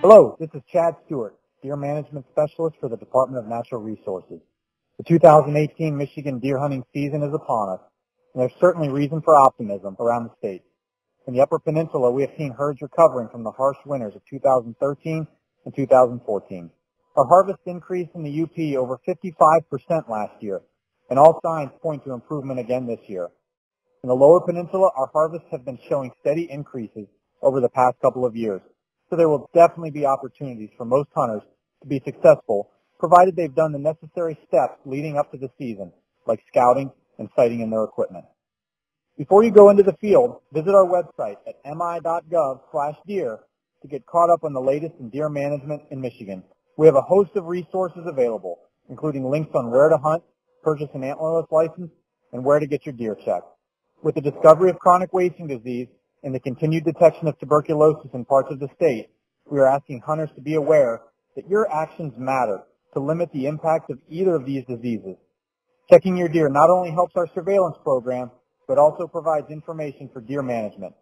Hello, this is Chad Stewart, Deer Management Specialist for the Department of Natural Resources. The 2018 Michigan deer hunting season is upon us, and there's certainly reason for optimism around the state. In the Upper Peninsula, we have seen herds recovering from the harsh winters of 2013 and 2014. Our harvest increased in the UP over 55% last year, and all signs point to improvement again this year. In the Lower Peninsula, our harvests have been showing steady increases over the past couple of years. So there will definitely be opportunities for most hunters to be successful, provided they've done the necessary steps leading up to the season, like scouting and sighting in their equipment. Before you go into the field, visit our website at mi.gov/deer to get caught up on the latest in deer management in Michigan. We have a host of resources available, including links on where to hunt, purchase an antlerless license, and where to get your deer checked. With the discovery of chronic wasting disease and the continued detection of tuberculosis in parts of the state, we are asking hunters to be aware that your actions matter to limit the impact of either of these diseases. Checking your deer not only helps our surveillance program, but also provides information for deer management.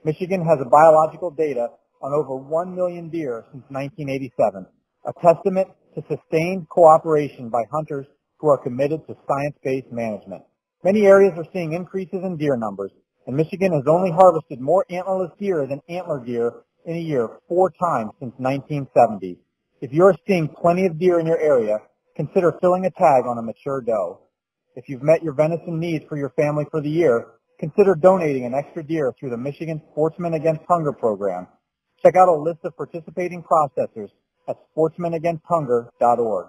Michigan has a biological data on over 1 million deer since 1987, a testament to sustained cooperation by hunters who are committed to science-based management. Many areas are seeing increases in deer numbers, and Michigan has only harvested more antlerless deer than antler deer in a year 4 times since 1970. If you're seeing plenty of deer in your area, consider filling a tag on a mature doe. If you've met your venison needs for your family for the year, consider donating an extra deer through the Michigan Sportsmen Against Hunger program. Check out a list of participating processors at sportsmenagainsthunger.org.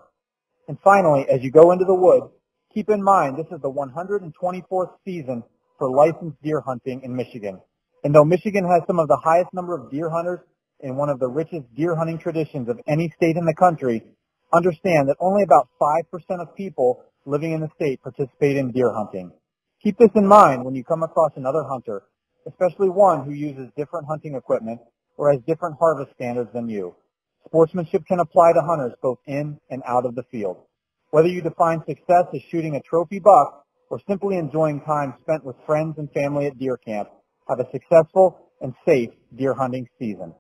And finally, as you go into the woods, keep in mind this is the 124th season for licensed deer hunting in Michigan. And though Michigan has some of the highest number of deer hunters and one of the richest deer hunting traditions of any state in the country, understand that only about 5% of people living in the state participate in deer hunting. Keep this in mind when you come across another hunter, especially one who uses different hunting equipment or has different harvest standards than you. Sportsmanship can apply to hunters both in and out of the field. Whether you define success as shooting a trophy buck or simply enjoying time spent with friends and family at deer camp, have a successful and safe deer hunting season.